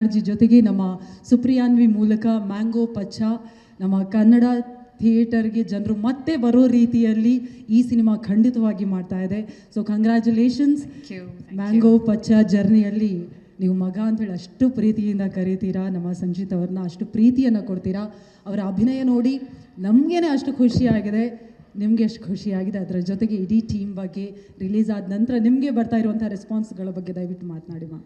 ಜೊತೆಗೆ ನಮ್ಮ ಸುಪ್ರಿಯಾನ್ವಿ ಮೂಲಕ ಮ್ಯಾಂಗೋ ಪಚ್ಚ ನಮ್ಮ ಕನ್ನಡ ಥಿಯೇಟರ್ಗೆ ಜನರು ಮತ್ತೆ ಬರೋ ರೀತಿಯಲ್ಲಿ ಈ ಸಿನಿಮಾ ಖಂಡಿತವಾಗಿ ಮಾಡ್ತಾ ಇದೆ. So congratulations. ಮ್ಯಾಂಗೋ ಪಚ್ಚ ಜರ್ನಿಯಲ್ಲಿ ನೀವು ಮಗ ಅಂತೇಳಿ ಅಷ್ಟು ಪ್ರೀತಿಯಿಂದ ಕರೀತೀರಾ, ನಮ್ಮ ಸಂಜಿತ್ ಅವ್ರನ್ನ ಅಷ್ಟು ಪ್ರೀತಿಯನ್ನು ಕೊಡ್ತೀರಾ. ಅವರ ಅಭಿನಯ ನೋಡಿ ನಮಗೇನೆ ಅಷ್ಟು ಖುಷಿಯಾಗಿದೆ, ನಿಮಗೆ ಎಷ್ಟು ಖುಷಿಯಾಗಿದೆ. ಅದರ ಜೊತೆಗೆ ಇಡೀ ಟೀಮ್ ಬಗ್ಗೆ ರಿಲೀಸ್ ಆದ ನಂತರ ನಿಮಗೆ ಬರ್ತಾ ಇರುವಂಥ ರೆಸ್ಪಾನ್ಸ್ಗಳ ಬಗ್ಗೆ ದಯವಿಟ್ಟು ಮಾತನಾಡಿ ಮಾ.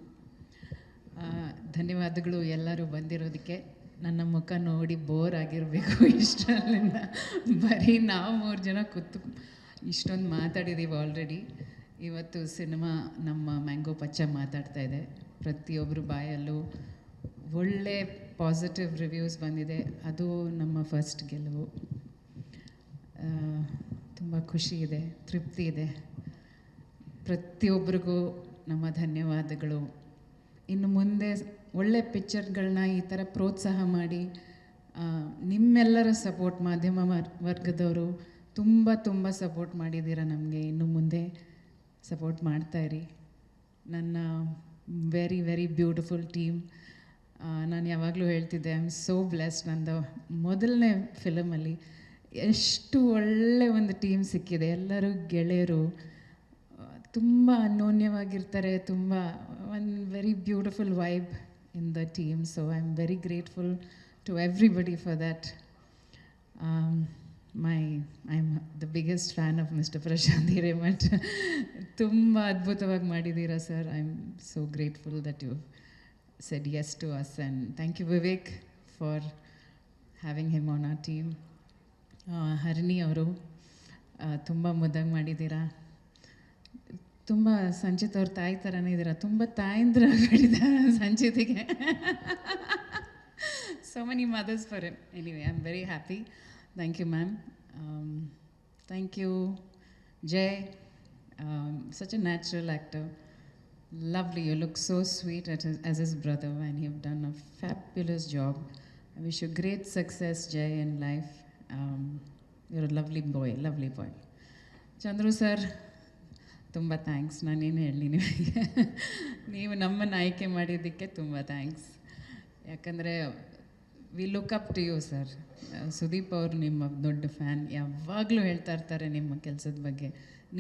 ಧನ್ಯವಾದಗಳು ಎಲ್ಲರೂ ಬಂದಿರೋದಕ್ಕೆ. ನನ್ನ ಮುಖ ನೋಡಿ ಬೋರ್ ಆಗಿರಬೇಕು ಇಷ್ಟರಿಂದ, ಬರೀ ನಾವು 3 ಜನ ಕೂತು ಇಷ್ಟೊಂದು ಮಾತಾಡಿದ್ದೀವಿ ಆಲ್ರೆಡಿ. ಇವತ್ತು ಸಿನಿಮಾ ನಮ್ಮ ಮ್ಯಾಂಗೋ ಪಚ್ಚ ಮಾತಾಡ್ತಾ ಇದೆ. ಪ್ರತಿಯೊಬ್ಬರು ಬಾಯಲ್ಲೂ ಒಳ್ಳೆ ಪಾಸಿಟಿವ್ ರಿವ್ಯೂಸ್ ಬಂದಿದೆ. ಅದು ನಮ್ಮ ಫಸ್ಟ್ ಗೆಲುವು. ತುಂಬ ಖುಷಿ ಇದೆ, ತೃಪ್ತಿ ಇದೆ. ಪ್ರತಿಯೊಬ್ಬರಿಗೂ ನಮ್ಮ ಧನ್ಯವಾದಗಳು. ಇನ್ನು ಮುಂದೆ ಒಳ್ಳೆ ಪಿಕ್ಚರ್ಗಳನ್ನ ಈ ಥರ ಪ್ರೋತ್ಸಾಹ ಮಾಡಿ ನಿಮ್ಮೆಲ್ಲರ ಸಪೋರ್ಟ್, ಮಾಧ್ಯಮ ವರ್ಗದವರು ತುಂಬ ತುಂಬ ಸಪೋರ್ಟ್ ಮಾಡಿದ್ದೀರ ನಮಗೆ. ಇನ್ನು ಮುಂದೆ ಸಪೋರ್ಟ್ ಮಾಡ್ತಾಯಿರಿ. ನನ್ನ ವೆರಿ ವೆರಿ ಬ್ಯೂಟಿಫುಲ್ ಟೀಮ್. ನಾನು ಯಾವಾಗಲೂ ಹೇಳ್ತಿದ್ದೆ, ಐ ಆಮ್ ಸೋ ಬ್ಲೆಸ್ಡ್. ನಂದು ಮೊದಲನೇ ಫಿಲಮಲ್ಲಿ ಎಷ್ಟು ಒಳ್ಳೆ ಒಂದು ಟೀಮ್ ಸಿಕ್ಕಿದೆ. ಎಲ್ಲರೂ ಗೆಳೆಯರು, ತುಂಬ ಅನ್ಯೋನ್ಯವಾಗಿರ್ತಾರೆ. ತುಂಬ ಒಂದು very beautiful vibe in the team. So I am very grateful to everybody for that. I am the biggest fan of mister Prashant Hiremath. ತುಂಬ ಅದ್ಭುತವಾಗಿ ಮಾಡಿದ್ದೀರಾ sir. I am so grateful that you said yes to us, and thank you Vivek for having him on our team. Harini ಅವರು ತುಂಬ ಮುದ್ದಾಗಿ ಮಾಡಿದ್ದೀರಾ. ತುಂಬ ಸಂಚಿತ್ ಅವ್ರ ತಾಯಿ ಥರನೇ ಇದ್ದೀರಾ. ತುಂಬ ತಾಯಿಂದ್ರ ಮಾಡಿದ್ದಾರೆ ಸಂಚಿತಿಗೆ. So many mothers for him. Anyway I am very happy. Thank you ma'am. Thank you Jai. Such a natural actor. Lovely. You look so sweet as his brother, and you've done a fabulous job. I wish you great success, Jay, in life. You're a lovely boy, lovely boy. Chandru sir, ತುಂಬ thanks. ನಾನೇನು ಹೇಳಲಿ ನಿಮಗೆ. ನೀವು ನಮ್ಮನ್ನು ಆಯ್ಕೆ ಮಾಡಿದ್ದಕ್ಕೆ ತುಂಬ thanks. ಯಾಕಂದರೆ we look up to you sir. Sudeep ಅವರು ನಿಮ್ಮ ದೊಡ್ಡ ಫ್ಯಾನ್. ಯಾವಾಗಲೂ ಹೇಳ್ತಾ ಇರ್ತಾರೆ ನಿಮ್ಮ ಕೆಲಸದ ಬಗ್ಗೆ.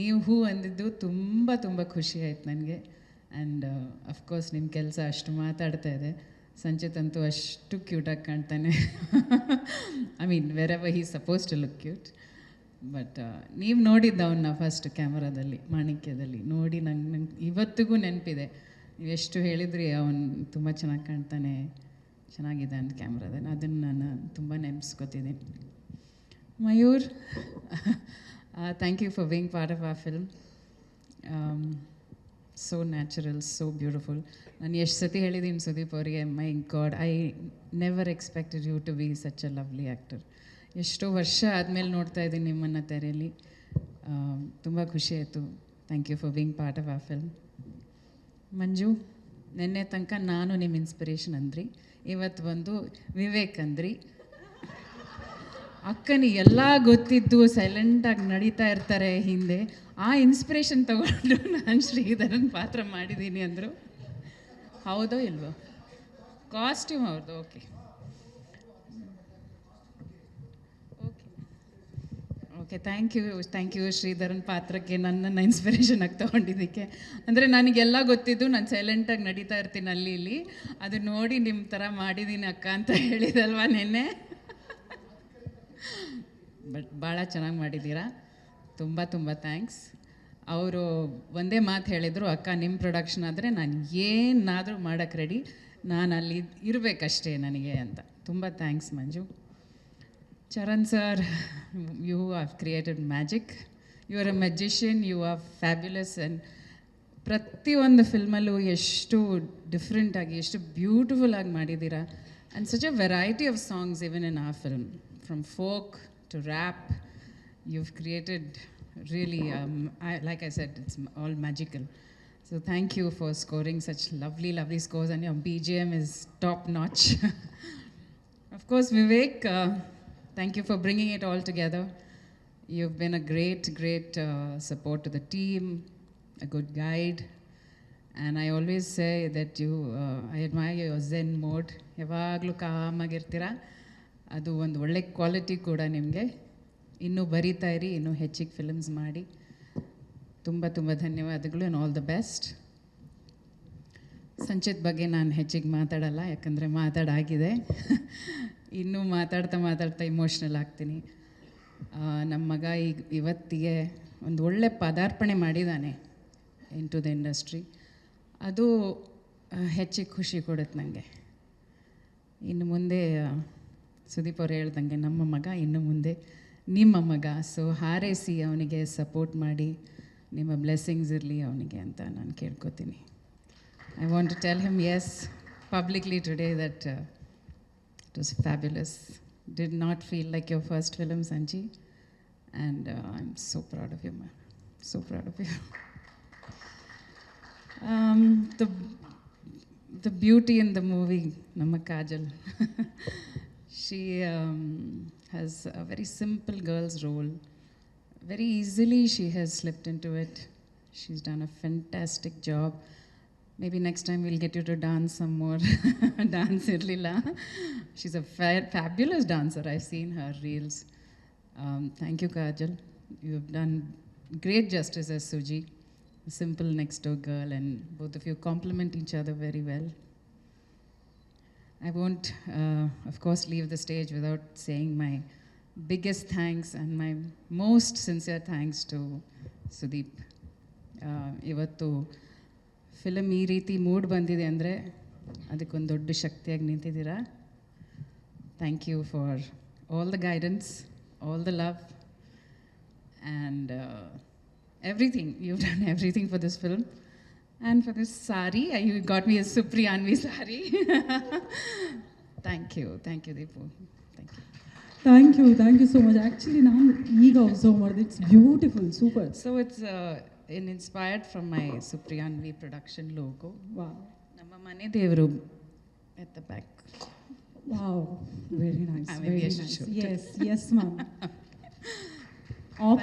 ನೀವು ಹೂ ಅಂದಿದ್ದು ತುಂಬ ತುಂಬ ಖುಷಿ ಆಯ್ತು ನನಗೆ. ಆ್ಯಂಡ್ ಅಫ್ಕೋರ್ಸ್ ನಿಮ್ಮ ಕೆಲಸ ಅಷ್ಟು ಮಾತಾಡ್ತಾ ಇದೆ. ಸಂಚಿತ್ ಅಂತೂ ಅಷ್ಟು ಕ್ಯೂಟಾಗಿ ಕಾಣ್ತಾನೆ. I mean wherever he supposed to look cute. But ನೀವು ನೋಡಿದ್ದು ಅವನ್ನ ಫಸ್ಟ್ ಕ್ಯಾಮರಾದಲ್ಲಿ, ಮಾಣಿಕ್ಯದಲ್ಲಿ ನೋಡಿ ನಂಗೆ ಇವತ್ತಿಗೂ ನೆನಪಿದೆ. ನೀವು ಎಷ್ಟು ಹೇಳಿದ್ರಿ ಅವನು ತುಂಬ ಚೆನ್ನಾಗಿ ಕಾಣ್ತಾನೆ, ಚೆನ್ನಾಗಿದೆ ಅಂತ ಕ್ಯಾಮ್ರಾದಲ್ಲಿ. ಅದನ್ನು ನಾನು ತುಂಬ ನೆನೆಸ್ಕೊತಿದ್ದೀನಿ. Mayur, thank you for being part of our film. So natural, so beautiful. ನಾನು ಎಷ್ಟು ಸತಿ ಹೇಳಿದ್ದೀನಿ ಸುದೀಪ್ ಅವರಿಗೆ, my god, I never expected you to be such a lovely actor. ಎಷ್ಟೋ ವರ್ಷ ಆದಮೇಲೆ ನೋಡ್ತಾ ಇದ್ದೀನಿ ನಿಮ್ಮನ್ನು ತೆರೆಯಲ್ಲಿ. ತುಂಬ ಖುಷಿ ಆಯಿತು. Thank you for being part of ಆ ಫಿಲ್ಮ್. ಮಂಜು, ನಿನ್ನೆ ತನಕ ನಾನು ನಿಮ್ಮ ಇನ್ಸ್ಪಿರೇಷನ್ ಅಂದ್ರಿ, ಇವತ್ತು ಬಂದು ವಿವೇಕ್ ಅಂದ್ರಿ. ಅಕ್ಕನಿಗೆ ಎಲ್ಲ ಗೊತ್ತಿದ್ದು ಸೈಲೆಂಟಾಗಿ ನಡೀತಾ ಇರ್ತಾರೆ ಹಿಂದೆ. ಆ ಇನ್ಸ್ಪಿರೇಷನ್ ತಗೊಂಡು ನಾನು ಶ್ರೀಧರನ್ ಪಾತ್ರ ಮಾಡಿದ್ದೀನಿ ಅಂದರು. ಹೌದೋ ಇಲ್ವೋ? ಕಾಸ್ಟ್ಯೂಮ್ ಅವ್ರದ್ದು. Okay okay, thank you Sridharan ಪಾತ್ರಕ್ಕೆ ನನ್ನನ್ನು ಇನ್ಸ್ಪಿರೇಷನ್ ಆಗಿ ತೊಗೊಂಡಿದ್ದಕ್ಕೆ. ಅಂದರೆ ನನಗೆಲ್ಲ ಗೊತ್ತಿದ್ದು, ನಾನು ಸೈಲೆಂಟಾಗಿ ನಡೀತಾ ಇರ್ತೀನಿ ಅಲ್ಲಿ ಇಲ್ಲಿ. ಅದು ನೋಡಿ ನಿಮ್ಮ ಥರ ಮಾಡಿದ್ದೀನಿ ಅಕ್ಕ ಅಂತ ಹೇಳಿದಲ್ವ ನಿನ್ನೆ. ಬಟ್ ಭಾಳ ಚೆನ್ನಾಗಿ ಮಾಡಿದ್ದೀರಾ. ತುಂಬ ತುಂಬ ಥ್ಯಾಂಕ್ಸ್. ಅವರು ಒಂದೇ ಮಾತು ಹೇಳಿದರು, ಅಕ್ಕ ನಿಮ್ಮ ಪ್ರೊಡಕ್ಷನ್ ಆದರೆ ನಾನು ಏನಾದರೂ ಮಾಡೋಕ್ಕೆ ರೆಡಿ, ನಾನು ಅಲ್ಲಿ ಇರಬೇಕಷ್ಟೇ ನನಗೆ ಅಂತ. ತುಂಬ thanks Manju. Charan sir, you have created magic. You are a magician. You are fabulous. And ಪ್ರತಿಯೊಂದು ಫಿಲ್ಮಲ್ಲೂ ಎಷ್ಟು ಡಿಫ್ರೆಂಟಾಗಿ, ಎಷ್ಟು ಬ್ಯೂಟಿಫುಲ್ಲಾಗಿ ಮಾಡಿದ್ದೀರಾ. And such a variety of songs even in our film, from folk to rap. You've created really, like I said, it's all magical. So thank you for scoring such lovely, lovely scores, and your BGM is top notch. Of course, Vivek, thank you for bringing it all together. You've been a great, great support to the team, a good guide, and I always say that I admire your Zen mode. ಯಾವಾಗಲೂ ಕಾಮಾಗಿರ್ತೀರ, ಅದು ಒಂದು ಒಳ್ಳೆ quality ಕೂಡ ನಿಮಗೆ. ಇನ್ನೂ ಬರೀತಾ ಇರಿ, ಇನ್ನೂ ಹೆಚ್ಚಿಗೆ ಫಿಲ್ಮ್ಸ್ ಮಾಡಿ. ತುಂಬ ತುಂಬ ಧನ್ಯವಾದಗಳು and all the best. Sanchit ಬಗ್ಗೆ ನಾನು ಹೆಚ್ಚಿಗೆ ಮಾತಾಡಲ್ಲ, ಯಾಕಂದರೆ ಮಾತಾಡಾಗಿದೆ. ಇನ್ನೂ ಮಾತಾಡ್ತಾ ಇಮೋಷ್ನಲ್ ಆಗ್ತೀನಿ. ನಮ್ಮ ಮಗ ಈಗ ಇವತ್ತಿಗೆ ಒಂದು ಒಳ್ಳೆ ಪದಾರ್ಪಣೆ ಮಾಡಿದ್ದಾನೆ ಇಂಟು ದ ಇಂಡಸ್ಟ್ರಿ. ಅದು ಹೆಚ್ಚಿಗೆ ಖುಷಿ ಕೊಡುತ್ತೆ ನನಗೆ. ಇನ್ನು ಮುಂದೆ ಸುದೀಪ್ ಅವ್ರು ಹೇಳ್ದಂಗೆ ನಮ್ಮ ಮಗ ಇನ್ನು ಮುಂದೆ ನಿಮ್ಮ ಮಗ. ಸೊ ಹಾರೈಸಿ ಅವನಿಗೆ ಸಪೋರ್ಟ್ ಮಾಡಿ, ನಿಮ್ಮ ಬ್ಲೆಸ್ಸಿಂಗ್ಸ್ ಇರಲಿ ಅವನಿಗೆ ಅಂತ ನಾನು ಕೇಳ್ಕೊತೀನಿ. I want to tell him yes publicly today that it was fabulous. Did not feel like your first film, Sanji, and I'm so proud of you, man. So proud of you. The beauty in the movie, Namma Kajal. She has a very simple girl's role. Very easily she has slipped into it. She's done a fantastic job. Maybe next time we'll get you to dance some more. Dance irlilla. She's a fabulous dancer. I've seen her reels. Thank you, Kajal. You've done great justice as Suji, a simple next door girl, and both of you complement each other very well. I won't, of course, leave the stage without saying my biggest thanks and my most sincere thanks to Sudeep. Ivattu film ಈ ರೀತಿ mood ಬಂದಿದೆ ಅಂದರೆ ಅದಕ್ಕೊಂದು ದೊಡ್ಡ ಶಕ್ತಿಯಾಗಿ ನಿಂತಿದ್ದೀರಾ. Thank you for all the guidance, all the love and everything. You done everything for this film and for this sari. You got me a ಸುಪ್ರಿಯಾನ್ವಿ sari. Thank you Deepu. Thank you so much. Actually ನಾನು ಈಗ observe ಮಾಡಿದೆ, it's beautiful, super. So it's inspired from my Supriyanvi production logo. Wow. Namma mane devaru at the back. Wow, very nice. Very nice. Yes, ma'am.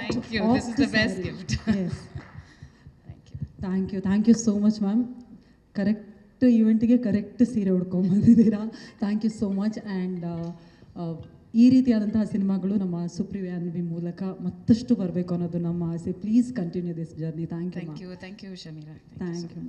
Thank you. This is the best gift. Yes. Thank you so much, ma'am. Correct event-ಗೆ correct ಸೀರೆ ಉಡ್ಕೊಂಬಂದಿದ್ದೀರಾ. Thank you so much. And ಈ ರೀತಿಯಾದಂತಹ ಸಿನಿಮಾಗಳು ನಮ್ಮ ಸುಪ್ರಿಯಾನ್ವಿ ಮೂಲಕ ಮತ್ತಷ್ಟು ಬರಬೇಕು ಅನ್ನೋದು ನಮ್ಮ ಆಸೆ. Please continue this journey. Thank you Shamira. Thank you.